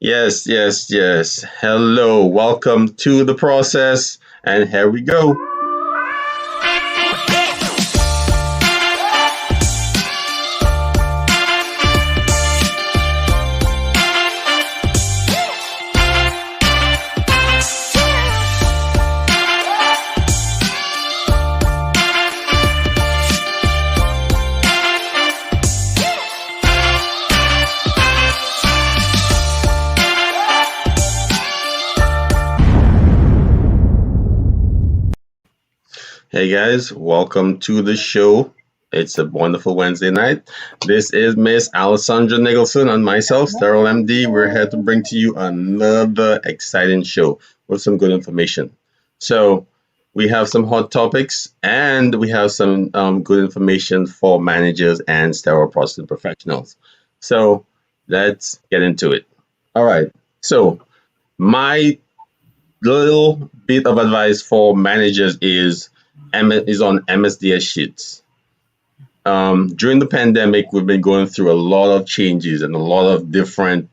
Yes, yes, yes. Hello, welcome to the process. And here we go. Hey guys, welcome to the show. It's a wonderful Wednesday night. This is Miss Alessandra Nicholson and myself, Sterile MD. We're here to bring to you another exciting show with some good information. So, we have some hot topics and we have some good information for managers and sterile processing professionals. So, let's get into it. All right. So, my little bit of advice for managers is on MSDS sheets. During the pandemic, we've been going through a lot of changes and a lot of different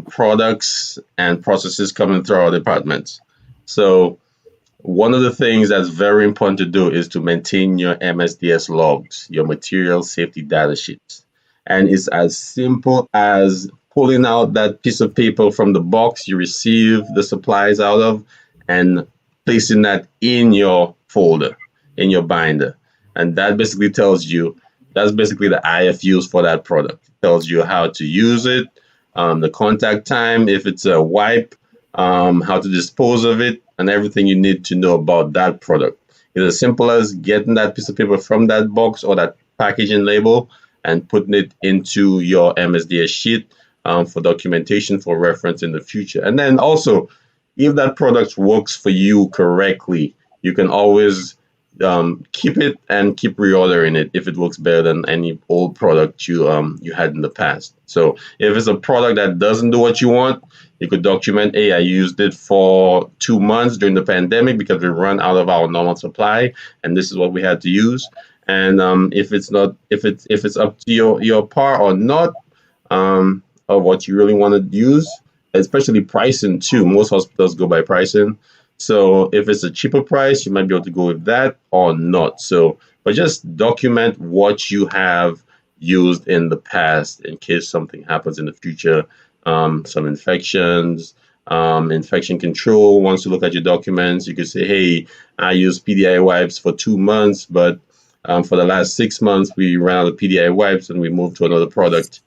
products and processes coming through our departments. So one of the things that's very important to do is to maintain your MSDS logs, your material safety data sheets. And it's as simple as pulling out that piece of paper from the box you receive the supplies out of and placing that in your folder, in your binder. And that basically tells you, that's basically the IFUs for that product. It tells you how to use it, the contact time, if it's a wipe, how to dispose of it, and everything you need to know about that product. It's as simple as getting that piece of paper from that box or that packaging label and putting it into your MSDS sheet for documentation for reference in the future. And then also, if that product works for you correctly, you can always keep it and keep reordering it if it works better than any old product you had in the past. So if it's a product that doesn't do what you want, you could document, hey, I used it for 2 months during the pandemic because we run out of our normal supply, and this is what we had to use. And if it's not, if it's up to your par or not, or what you really want to use, especially pricing too. Most hospitals go by pricing. So if it's a cheaper price, you might be able to go with that or not. So, but just document what you have used in the past in case something happens in the future. Some infections, infection control. Once you look at your documents, you could say, hey, I used PDI wipes for 2 months, but for the last 6 months, we ran out of PDI wipes and we moved to another product.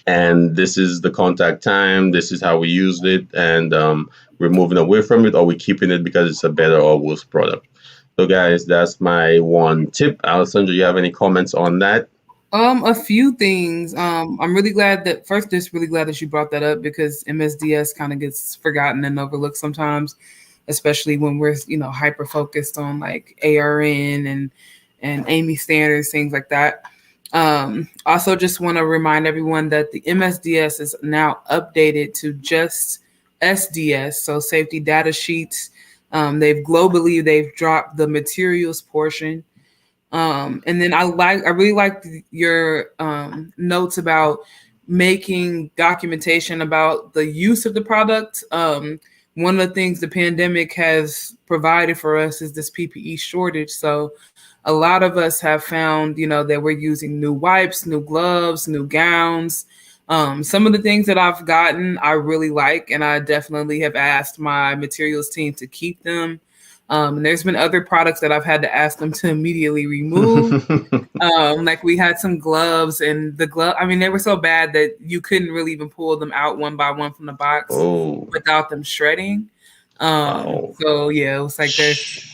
And this is the contact time, this is how we used it, and we're moving away from it, or we're keeping it because it's a better or worse product. So guys, that's my one tip. Alessandra, you have any comments on that? A few things. I'm really glad that just really glad that you brought that up because MSDS kind of gets forgotten and overlooked sometimes, especially when we're hyper focused on like ARN and Amy standards, things like that. Also, just want to remind everyone that the MSDS is now updated to just SDS, so safety data sheets. They've dropped the materials portion. And then I really like your notes about making documentation about the use of the product. One of the things the pandemic has provided for us is this PPE shortage. So a lot of us have found, that we're using new wipes, new gloves, new gowns. Some of the things that I've gotten, I really like, and I definitely have asked my materials team to keep them. And there's been other products that I've had to ask them to immediately remove. Like we had some gloves, and they were so bad that you couldn't really even pull them out one by one from the box Oh, without them shredding. wow. So yeah, it was like there's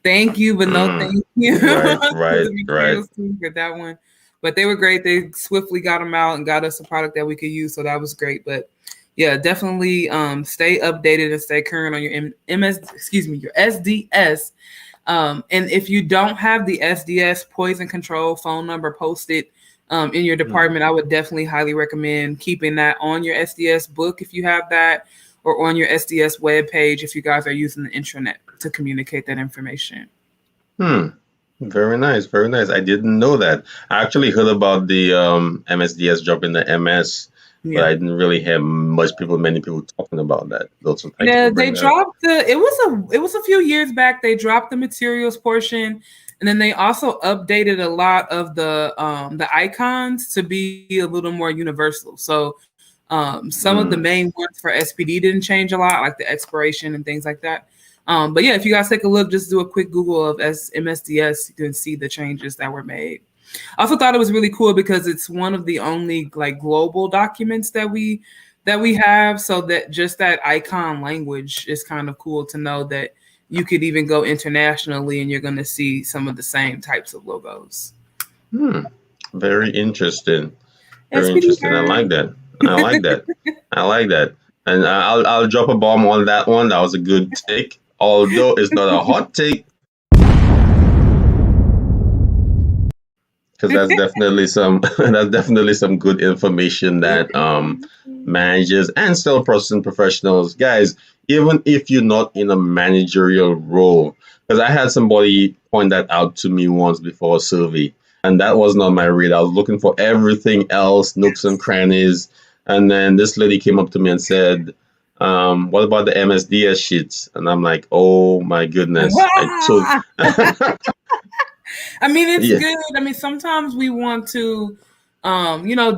thank you, but no thank you Right, to right, the right. materials team for that one. But they were great. They swiftly got them out and got us a product that we could use. So that was great. But yeah, definitely stay updated and stay current on your your SDS. And if you don't have the SDS poison control phone number posted in your department, I would definitely highly recommend keeping that on your SDS book if you have that, or on your SDS webpage if you guys are using the intranet to communicate that information. Hmm. Very nice, very nice. I didn't know that. I actually heard about the MSDS dropping the MS but Yeah. I didn't really hear many people talking about that. So thank you Yeah, for they bringing that up. dropped it was a few years back. They dropped the materials portion, and then they also updated a lot of the icons to be a little more universal. So some of the Mm. main ones for SPD didn't change a lot, like the expiration and things like that. But yeah, if you guys take a look, just do a quick Google of MSDS, you can see the changes that were made. I also thought it was really cool because it's one of the only like global documents that we have, so that just that icon language is kind of cool to know that you could even go internationally and you're going to see some of the same types of logos. Hmm. Very interesting. Very SPD interesting. I like that. I like that. I like that. And I'll drop a bomb on that one. That was a good take. Although it's not a hot take, because that's definitely some that's definitely some good information that managers and still processing professionals, guys, even if you're not in a managerial role, because I had somebody point that out to me once before a survey, and that was not my read. I was looking for everything else, nooks and crannies, and then this lady came up to me and said, what about the MSDS sheets? And I'm like, oh my goodness, I took I mean, it's yeah. good. I mean, sometimes we want to,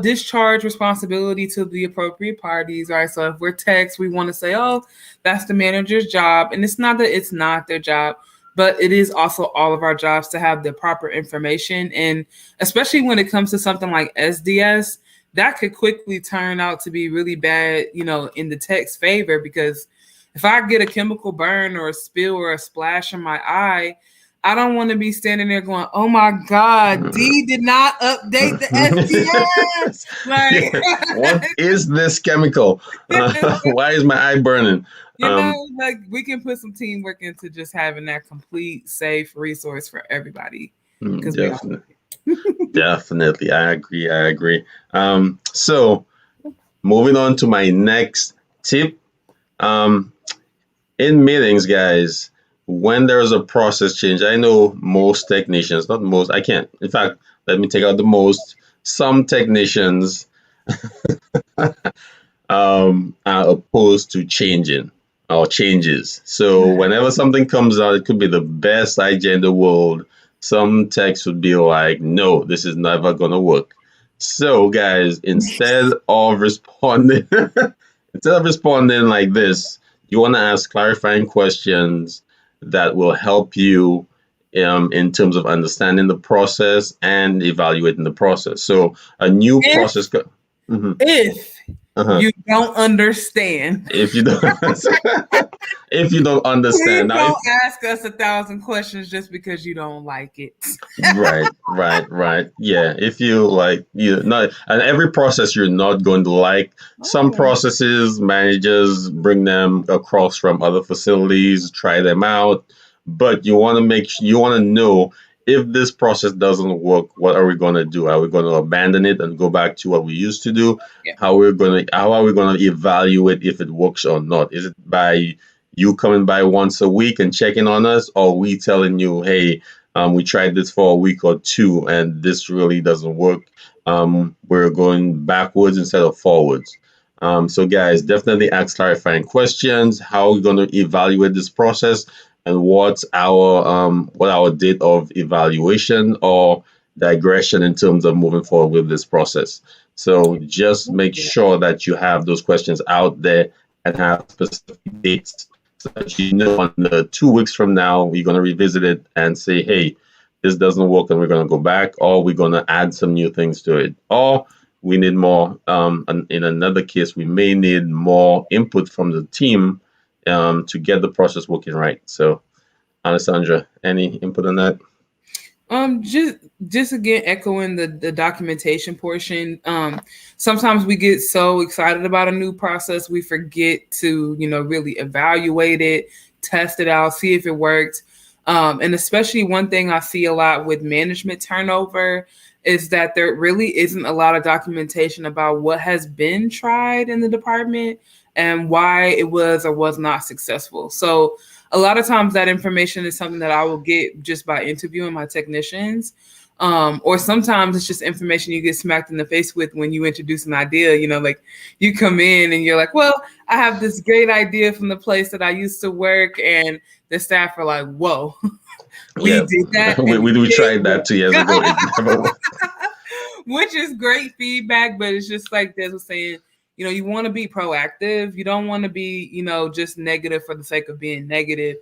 discharge responsibility to the appropriate parties, right? So if we're techs, we want to say, oh, that's the manager's job. And it's not that it's not their job, but it is also all of our jobs to have the proper information. And especially when it comes to something like SDS, that could quickly turn out to be really bad, in the tech's favor, because if I get a chemical burn or a spill or a splash in my eye, I don't want to be standing there going, "Oh my God, D did not update the SDS." Yeah. What Like, is this chemical? Why is my eye burning? like we can put some teamwork into just having that complete, safe resource for everybody because we all. Definitely, definitely, I agree. I agree. So moving on to my next tip. Um, in meetings, guys, when there's a process change, I know most technicians, not most, I can't. In fact, let me take out the most. Some technicians are opposed to changing or changes. So whenever something comes out, it could be the best idea in the world. Some techs would be like, "No, this is never gonna work." So guys, instead of responding like this, you want to ask clarifying questions that will help you in terms of understanding the process and evaluating the process. So a new If process. Mhm. if Uh-huh. you don't understand, If you don't, if you don't please understand now, if don't ask us 1,000 questions just because you don't like it. right, yeah. If you like, you not, and every process you're not going to like. Some Oh, processes managers bring them across from other facilities, try them out, but you want to know if this process doesn't work, what are we going to do? Are we going to abandon it and go back to what we used to do? yeah. How are we going to evaluate if it works or not? Is it by you coming by once a week and checking on us, or we telling you, hey, we tried this for a week or two and this really doesn't work. We're going backwards instead of forwards. So, guys, definitely ask clarifying questions. How are we going to evaluate this process, and what our date of evaluation or digression in terms of moving forward with this process? So, just make sure that you have those questions out there and have specific dates so that you know on the 2 weeks from now, we're going to revisit it and say, hey, this doesn't work and we're going to go back, or we're going to add some new things to it. Or we need more, and in another case, we may need more input from the team to get the process working right. So, Alessandra, any input on that? Just again echoing the documentation portion. Sometimes we get so excited about a new process we forget to really evaluate it, test it out, see if it works. And especially one thing I see a lot with management turnover is that there really isn't a lot of documentation about what has been tried in the department and why it was or was not successful. So a lot of times that information is something that I will get just by interviewing my technicians. Or sometimes it's just information you get smacked in the face with when you introduce an idea. Like you come in and you're like, well, I have this great idea from the place that I used to work, and the staff are like, whoa, we did that. we tried that 2 years ago. It never worked. Which is great feedback, but it's just like Des was saying, you want to be proactive. You don't want to be, just negative for the sake of being negative.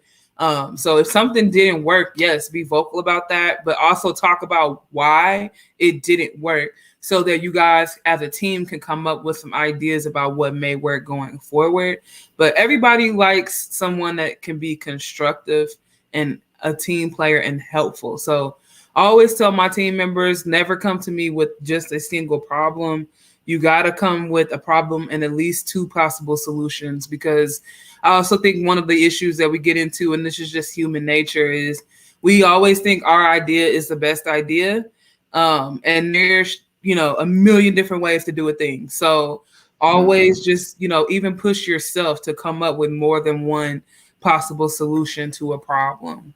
So if something didn't work, yes, be vocal about that, but also talk about why it didn't work so that you guys as a team can come up with some ideas about what may work going forward. But everybody likes someone that can be constructive and a team player and helpful. So I always tell my team members, never come to me with just a single problem. You got to come with a problem and at least 2 possible solutions, because I also think one of the issues that we get into, and this is just human nature, is we always think our idea is the best idea. And there's, a million different ways to do a thing. So always just, even push yourself to come up with more than one possible solution to a problem.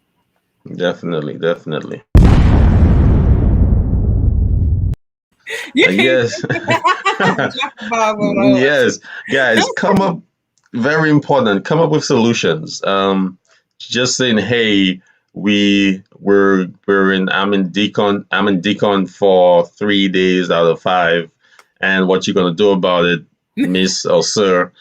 Definitely. Yes. Yes, guys, very important. Come up with solutions. Just saying, hey, I'm in decon for 3 days out of 5, and what you're gonna do about it, Miss or Sir,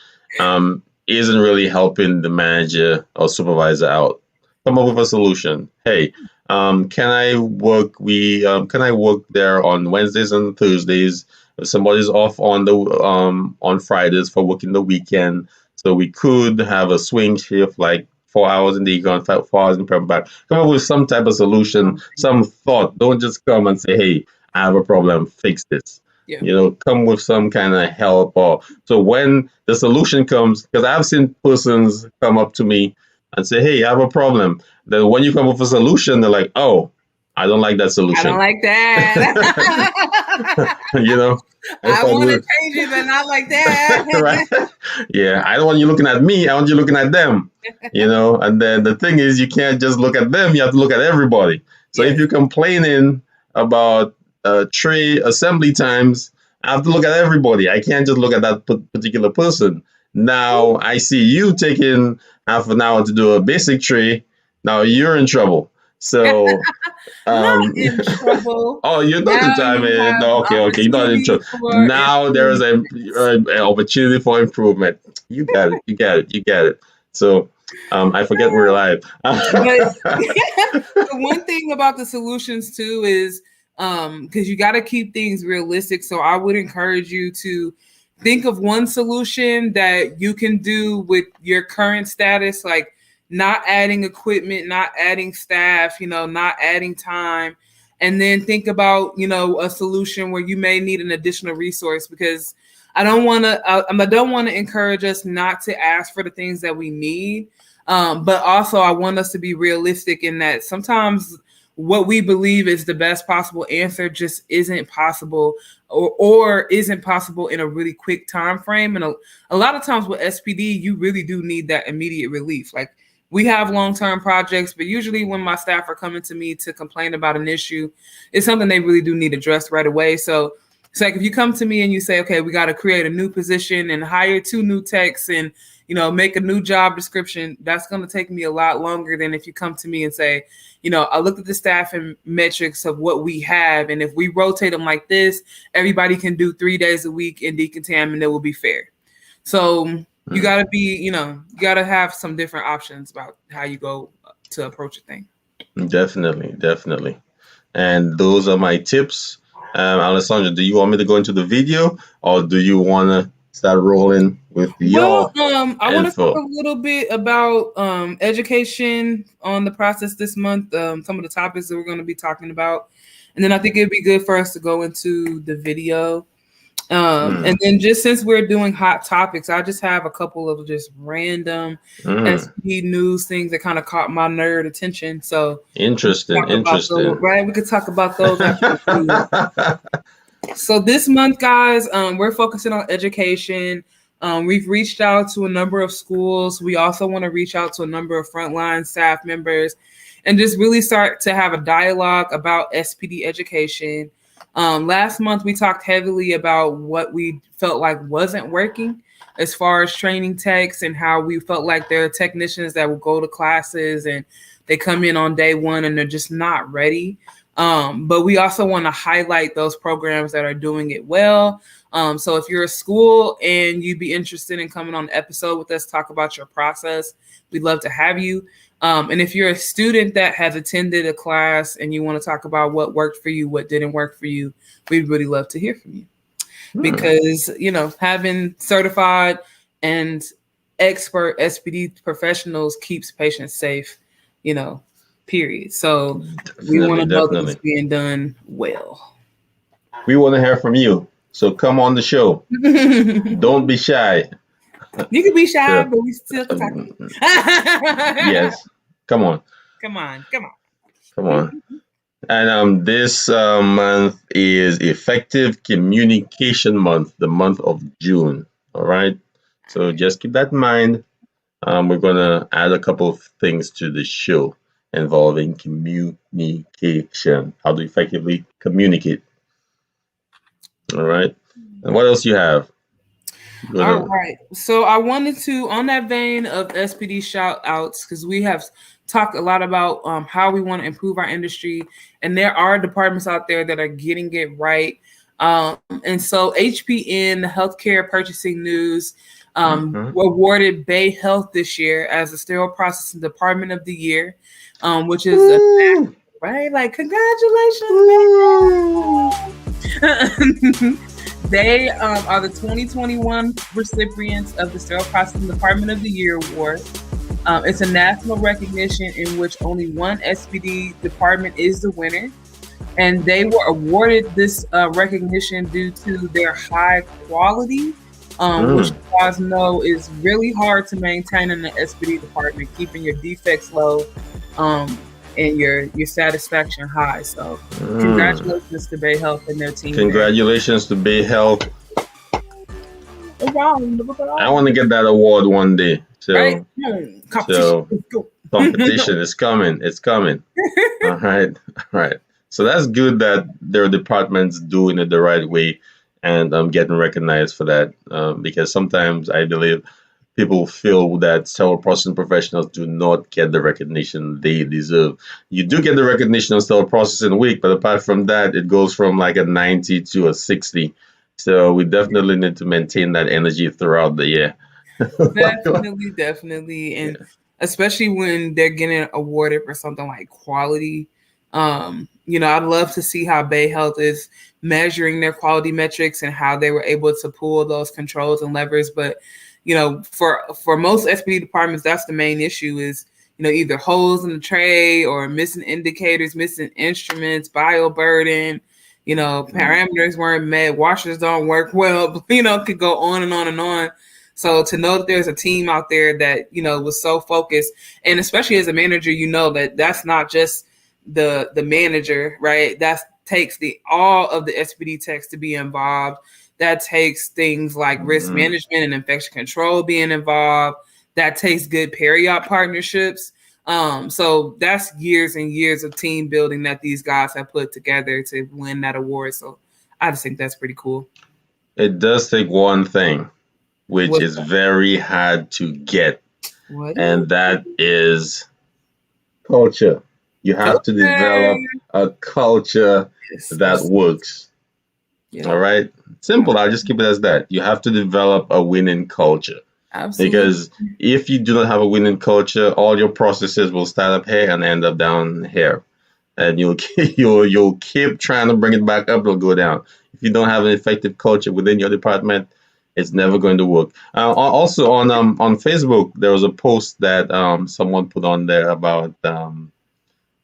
isn't really helping the manager or supervisor out. Come up with a solution. Hey, can I work? Can I work there on Wednesdays and Thursdays? If somebody's off on Fridays for working the weekend, so we could have a swing shift, like 4 hours in the econ, 4 hours in prep back. Come up with some type of solution, some thought. Don't just come and say, "Hey, I have a problem. Fix this." Yeah. Come with some kind of help. Or so when the solution comes, because I've seen persons come up to me and say, "Hey, I have a problem." Then when you come up with a solution, they're like, "Oh, I don't like that solution. I don't like that." I want to change it, but not like that. Right? Yeah, I don't want you looking at me. I want you looking at them. And then the thing is, you can't just look at them. You have to look at everybody. So if you're complaining about tray assembly times, I have to look at everybody. I can't just look at that particular person. Now I see you taking half an hour to do a basic tray. Now you're in trouble. So, not in trouble. Oh, you're not in time. No, okay, you're not in trouble. Now there is an opportunity for improvement. You got it. So, I forget we're live. But the one thing about the solutions too is, because you got to keep things realistic. So I would encourage you to think of one solution that you can do with your current status, like not adding equipment, not adding staff, not adding time. And then think about, a solution where you may need an additional resource, because I don't want to encourage us not to ask for the things that we need. But also I want us to be realistic in that sometimes what we believe is the best possible answer just isn't possible, or isn't possible in a really quick time frame. And a lot of times with SPD, you really do need that immediate relief. Like, we have long-term projects, but usually when my staff are coming to me to complain about an issue, it's something they really do need addressed right away. So it's like, if you come to me and you say, okay, we got to create a new position and hire 2 new techs and, make a new job description, that's going to take me a lot longer than if you come to me and say, I looked at the staffing metrics of what we have, and if we rotate them like this, everybody can do 3 days a week in decontam and it will be fair. So you got to be, you got to have some different options about how you go to approach a thing. Definitely. And those are my tips. Alessandra, do you want me to go into the video, or do you want to start rolling with your I want to talk a little bit about education on the process this month, some of the topics that we're going to be talking about. And then I think it'd be good for us to go into the video. And then just since we're doing hot topics, I just have a couple of just random SPD news things that kind of caught my nerd attention. So interesting. Those, right? We could talk about those after. So this month, guys, we're focusing on education. We've reached out to a number of schools. We also want to reach out to a number of frontline staff members and just really start to have a dialogue about SPD education. Last month, we talked heavily about what we felt like wasn't working as far as training techs and how we felt like there are technicians that will go to classes and they come in on day one and they're just not ready. But we also want to highlight those programs that are doing it well. So if you're a school and you'd be interested in coming on an episode with us, talk about your process, we'd love to have you. And if you're a student that has attended a class and you want to talk about what worked for you, what didn't work for you, we'd really love to hear from you. Because, having certified and expert SPD professionals keeps patients safe, period. So we want to know that it's being done well. We want to hear from you. So come on the show. Don't be shy. You can be shy, but we still can talk. Yes. Come on. Come on. And this month is Effective Communication Month, the month of June. All right. So just keep that in mind. We're going to add a couple of things to the show involving communication, how to effectively communicate. All right. And what else you have? All right. So I wanted to, on that vein of SPD shout outs, because we have talked a lot about how we want to improve our industry. And there are departments out there that are getting it right. And so HPN, the Healthcare Purchasing News, awarded Bay Health this year as the Sterile Processing Department of the Year, which is right? Like, congratulations. They are the 2021 recipients of the Sterile Processing Department of the Year Award. It's a national recognition in which only one SPD department is the winner. And they were awarded this recognition due to their high quality, which you guys know is really hard to maintain in the SPD department, keeping your defects low and your satisfaction high. So congratulations to Bay Health and their team. Congratulations to Bay Health. I want to get that award one day. So, right? Competition is coming. It's coming. All right. So that's good that their department's doing it the right way and getting recognized for that. Because sometimes I believe people feel that sterile processing professionals do not get the recognition they deserve. You do get the recognition on Sterile Processing Week, but apart from that, it goes from like a 90 to a 60. So we definitely need to maintain that energy throughout the year. Definitely. And especially when they're getting awarded for something like quality. I'd love to see how Bay Health is measuring their quality metrics and how they were able to pull those controls and levers. But for most SPD departments, that's the main issue is, either holes in the tray or missing indicators, missing instruments, bioburden, parameters weren't met, washers don't work well, could go on and on and on. So to know that there's a team out there that, was so focused, and especially as a manager, that's not just the manager, right? That takes all of the SPD techs to be involved. That takes things like risk management and infection control being involved. That takes good peri-op partnerships. So that's years and years of team building that these guys have put together to win that award. So I just think that's pretty cool. It does take one thing, which is very hard to get. And that is culture. You have to develop a culture that works. Yeah. All right. Simple. I'll just keep it as that. You have to develop a winning culture. Absolutely. Because if you do not have a winning culture, all your processes will start up here and end up down here. And you'll keep trying to bring it back up, it'll go down. If you don't have an effective culture within your department, it's never going to work. Also on Facebook, there was a post that someone put on there about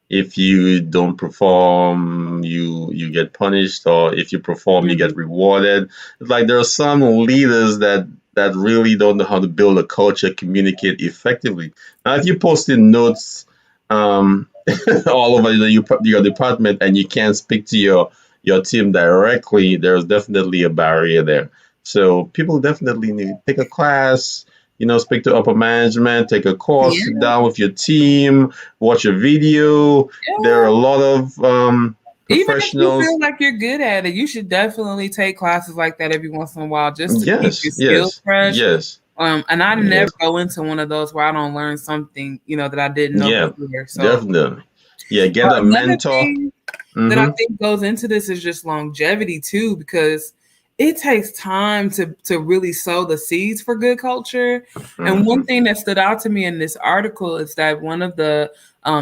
if you don't perform, you get punished, or if you perform, you get rewarded. It's like there are some leaders that really don't know how to build a culture, communicate effectively. Now, if you post in notes all over your department and you can't speak to your team directly, there's definitely a barrier there. So people definitely need to take a class, speak to upper management, take a course, sit Yeah, down with your team, watch a video. There are yeah. a lot of Even if you professionals. feel like you're good at it, you should definitely take classes like that every once in a while just to keep Yes, your skills yes, fresh. yes, And I never yes. go into one of those where I don't learn something, that I didn't know Yeah, before. So definitely. Yeah, get a another mentor. thing that I Mm-hmm. think goes into this is just longevity too, because it takes time to really sow the seeds for good culture. And Mm-hmm. one thing that stood out to me in this article is that one of the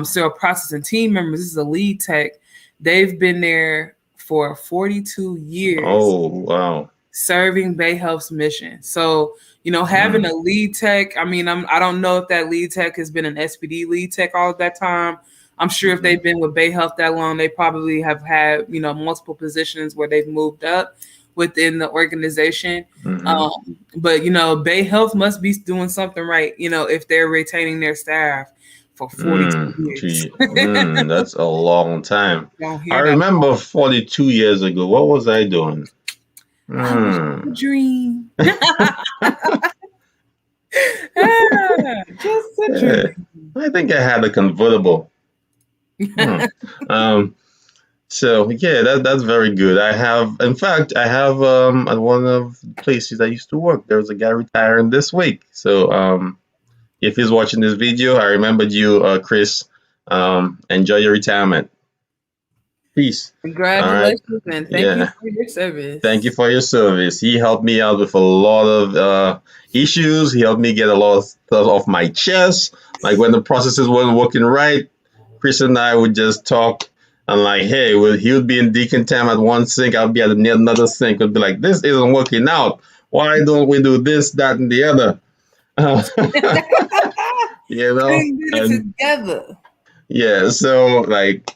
sterile processing team members, this is a lead tech, they've been there for 42 years Oh, wow. serving Bay Health's mission. So, having Mm, a lead tech, I mean, I don't know if that lead tech has been an SPD lead tech all of that time. I'm sure if mm-hmm. they've been with Bay Health that long, they probably have had, multiple positions where they've moved up within the organization. Mm-hmm. But, Bay Health must be doing something right, if they're retaining their staff for 42 years. That's a long time. Don't I hear that. remember 42 years ago. What was I doing? I wish Hmm. a dream. Just a Eh, dream. I think I had a convertible. Hmm. Um, so yeah, that's very good. In fact, I have at one of the places I used to work. There was a guy retiring this week. So if he's watching this video, I remembered you, Chris. Enjoy your retirement. Peace. All right. Congratulations and thank you Yeah. for your Thank you service. for your service. He helped me out with a lot of issues. He helped me get a lot of stuff off my chest. Like when the processes weren't working right, Chris and I would just talk and like, hey, well, he would be in decontam at one sink, I'll be at another sink. Would be like, this isn't working out. Why don't we do this, that, and the other? you know, Putting it and together. yeah, so like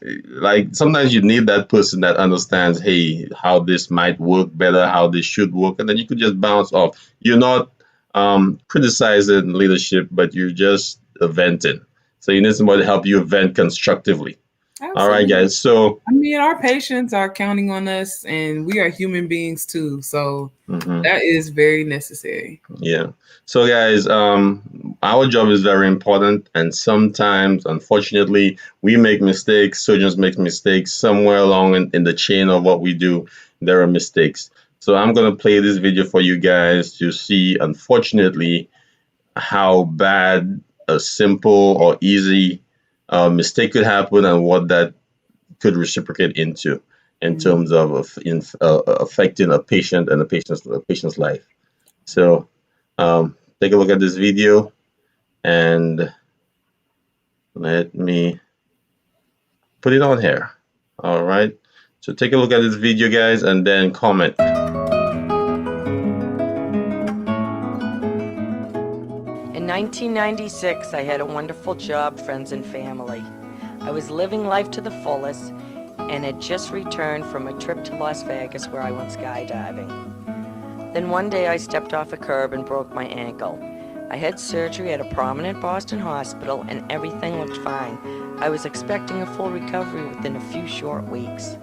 sometimes you need that person that understands, hey, how this might work better, how this should work, and then you could just bounce off. You're not criticizing leadership, but you're just venting. So you need somebody to help you vent constructively. All right, Absolutely. guys. So I mean, our patients are counting on us, and we are human beings too. So mhm. that is very necessary. Yeah. So, guys, our job is very important, and sometimes, unfortunately, we make mistakes. Surgeons make mistakes. Somewhere along in the chain of what we do, there are mistakes. So, I'm gonna play this video for you guys to see, unfortunately, how bad a simple or easy mistake could happen, and what that could reciprocate into in Mhm. terms of affecting a patient and a patient's life. So take a look at this video and let me put it on here. All right. So take a look at this video, guys, and then comment. In 1996, I had a wonderful job, friends, and family. I was living life to the fullest and had just returned from a trip to Las Vegas where I went skydiving. Then one day I stepped off a curb and broke my ankle. I had surgery at a prominent Boston hospital and everything looked fine. I was expecting a full recovery within a few short weeks.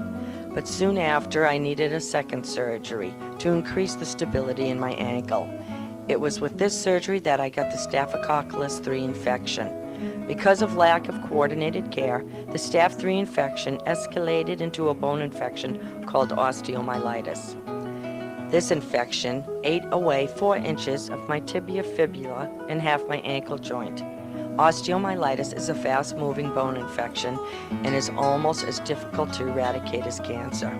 But soon after, I needed a second surgery to increase the stability in my ankle. It was with this surgery that I got the Staphylococcus 3 infection. Because of lack of coordinated care, the Staph 3 infection escalated into a bone infection called osteomyelitis. This infection ate away 4 inches of my tibia fibula and half my ankle joint. Osteomyelitis is a fast-moving bone infection and is almost as difficult to eradicate as cancer.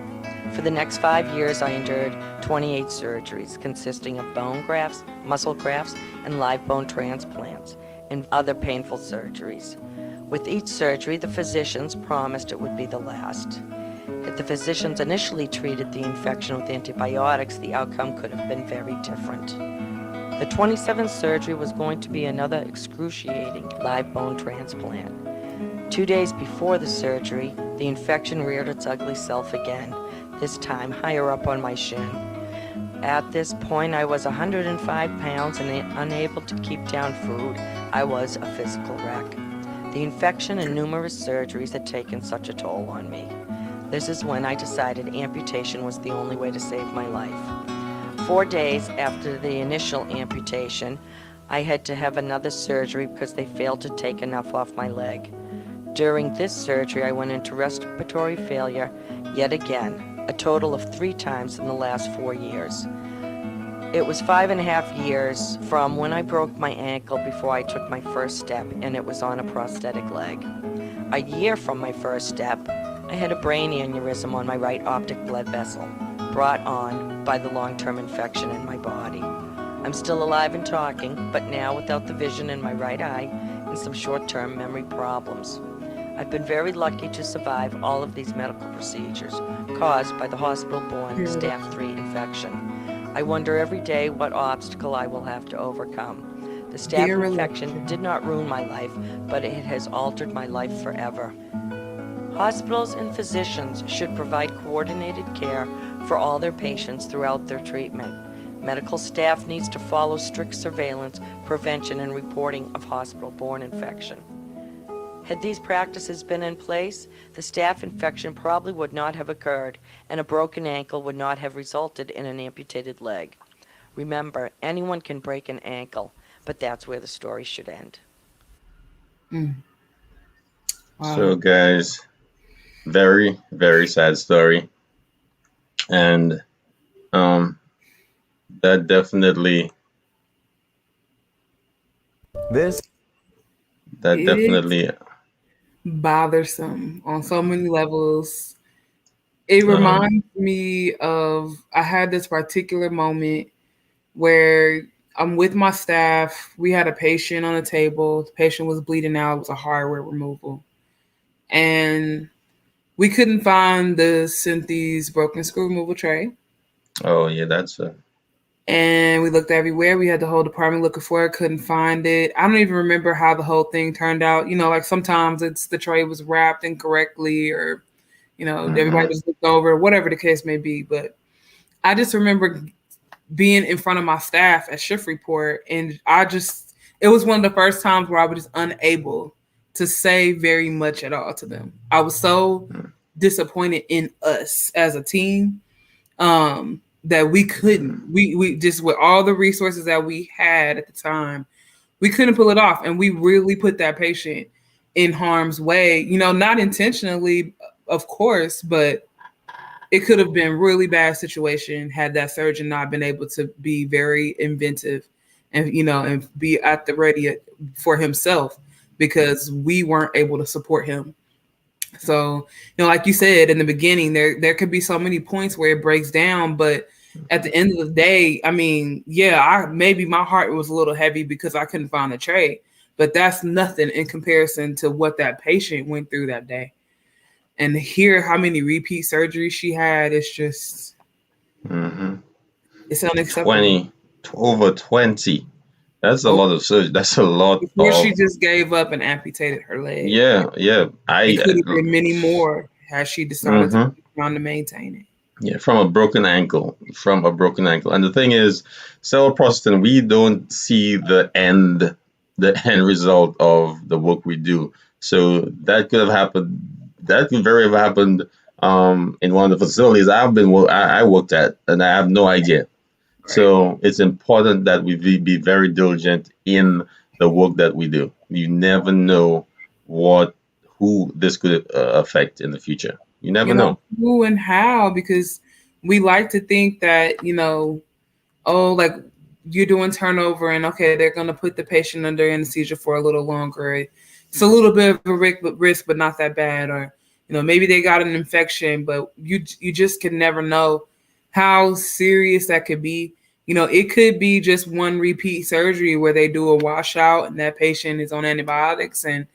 For the next 5 years, I endured 28 surgeries consisting of bone grafts, muscle grafts, and live bone transplants, and other painful surgeries. With each surgery, the physicians promised it would be the last. If the physicians initially treated the infection with antibiotics, the outcome could have been very different. The 27th surgery was going to be another excruciating live bone transplant. 2 days before the surgery, the infection reared its ugly self again, this time higher up on my shin. At this point, I was 105 pounds and unable to keep down food. I was a physical wreck. The infection and numerous surgeries had taken such a toll on me. This is when I decided amputation was the only way to save my life. 4 days after the initial amputation, I had to have another surgery because they failed to take enough off my leg. During this surgery, I went into respiratory failure yet again, a total of 3 times in the last 4 years. It was 5.5 years from when I broke my ankle before I took my first step, and it was on a prosthetic leg. A year from my first step, I had a brain aneurysm on my right optic blood vessel, brought on by the long-term infection in my body. I'm still alive and talking, but now without the vision in my right eye and some short-term memory problems. I've been very lucky to survive all of these medical procedures caused by the hospital-borne staph 3 infection. I wonder every day what obstacle I will have to overcome. The staph infection did not ruin my life, but it has altered my life forever. Hospitals and physicians should provide coordinated care for all their patients throughout their treatment. Medical staff needs to follow strict surveillance, prevention, and reporting of hospital-borne infection. Had these practices been in place, the staph infection probably would not have occurred, and a broken ankle would not have resulted in an amputated leg. Remember, anyone can break an ankle, but that's where the story should end. So, guys, very, very sad story. And that definitely It's bothersome on so many levels. It reminds me of, I had this particular moment where I'm with my staff. We had a patient on the table. The patient was bleeding out. It was a hardware removal. And we couldn't find the Synthes broken screw removal tray. Oh, yeah, that's a... And we looked everywhere. We had the whole department looking for it, couldn't find it. I don't even remember how the whole thing turned out. You know, like sometimes it's the tray was wrapped incorrectly, or, you know, everybody just looked over, whatever the case may be. But I just remember being in front of my staff at shift report, and it was one of the first times where I was just unable to say very much at all to them. I was so disappointed in us as a team. That we couldn't, we just, with all the resources that we had at the time, we couldn't pull it off. And we really put that patient in harm's way, you know, not intentionally, of course, but it could have been a really bad situation had that surgeon not been able to be very inventive and, you know, and be at the ready for himself, because we weren't able to support him. So, you know, like you said in the beginning, there could be so many points where it breaks down, but at the end of the day, I mean, yeah, maybe my heart was a little heavy because I couldn't find a tray, but that's nothing in comparison to what that patient went through that day. And hear how many repeat surgeries she had, it's just, it's unacceptable. Over 20. That's a lot of surgery. That's a lot. Before she just gave up and amputated her leg. Yeah. It could have been many more had she decided to trying to maintain it. Yeah, from a broken ankle. And the thing is, cell processing, we don't see the end result of the work we do. So that could have happened. That could very have happened in one of the facilities I worked at, and I have no idea. Right. So it's important that we be very diligent in the work that we do. You never know who this could affect in the future. You never know who and how, because we like to think that, you know, oh, like you're doing turnover and okay, they're going to put the patient under anesthesia for a little longer. It's a little bit of a risk, but not that bad. Or, you know, maybe they got an infection, but you just can never know how serious that could be. You know, it could be just one repeat surgery where they do a washout and that patient is on antibiotics, and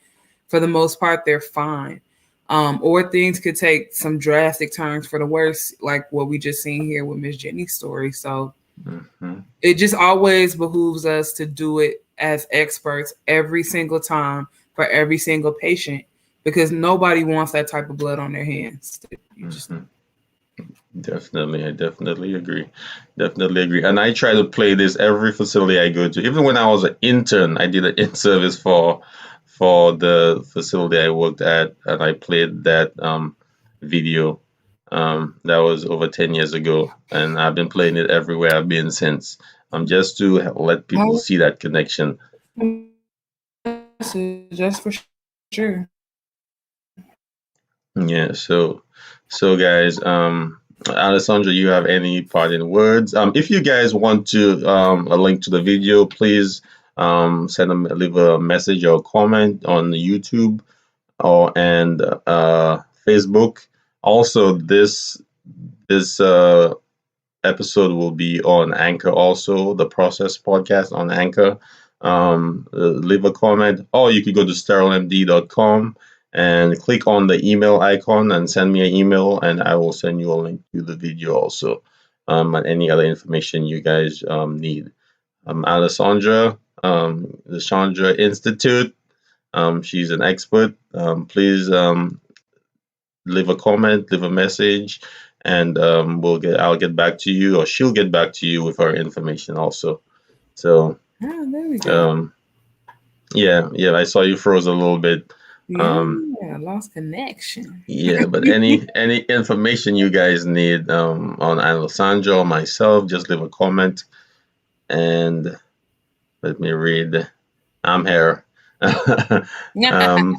for the most part, they're fine. Or things could take some drastic turns for the worse, like what we just seen here with Miss Jenny's story. So it just always behooves us to do it as experts every single time for every single patient, because nobody wants that type of blood on their hands. Definitely. I definitely agree. And I try to play this every facility I go to. Even when I was an intern, I did an in-service for the facility I worked at, and I played that video. That was over 10 years ago, and I've been playing it everywhere I've been since. just to let people see that connection. Just for sure. Yeah. So guys, Alessandra, you have any parting words? If you guys want to a link to the video, please leave a message or comment on YouTube or and Facebook. Also, this episode will be on Anchor also, the Process Podcast on Anchor. Leave a comment, or you could go to sterilemd.com and click on the email icon and send me an email, and I will send you a link to the video also, and any other information you guys need. Alessandra, the Chandra Institute. She's an expert. Please leave a comment, leave a message, and I'll get back to you, or she'll get back to you with her information also. So There we go. yeah, I saw you froze a little bit. Yeah, lost connection. Yeah, but any information you guys need on Alessandra or myself, just leave a comment and let me read. I'm here. um,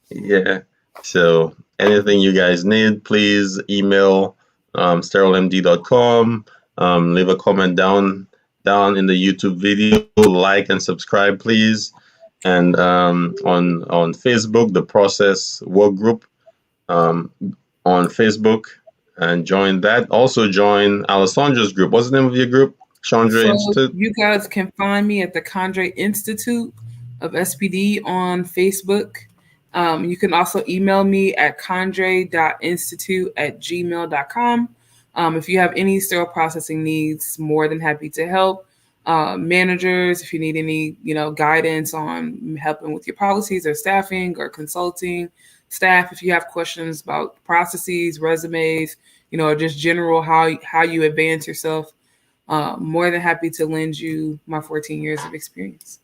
yeah. So anything you guys need, please email sterilemd.com. Leave a comment down in the YouTube video. Like and subscribe, please. And on Facebook, the Process Work Group um, on Facebook, and join that. Also join Alessandra's group. What's the name of your group? Chandra So Institute. you guys can find me at the Candray Institute of SPD on Facebook. You can also email me at candray.institute@gmail.com. If you have any sterile processing needs, more than happy to help. Managers, if you need any, guidance on helping with your policies or staffing or consulting. Staff, if you have questions about processes, resumes, or just general how you advance yourself, more than happy to lend you my 14 years of experience.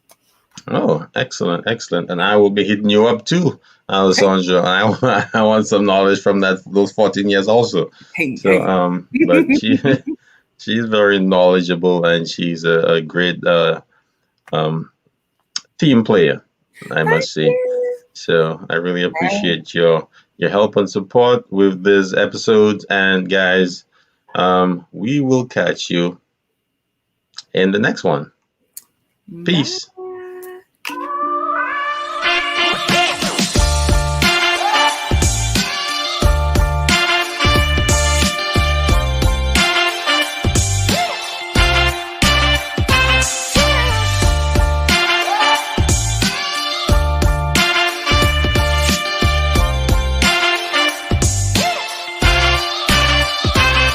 Oh, excellent, excellent. And I will be hitting you up too, Alessandra. I want some knowledge from those 14 years also. So, but she's very knowledgeable, and she's a great um, team player, I must say. So I really appreciate your help and support with this episode. And guys, we will catch you in the next one. Peace. Bye.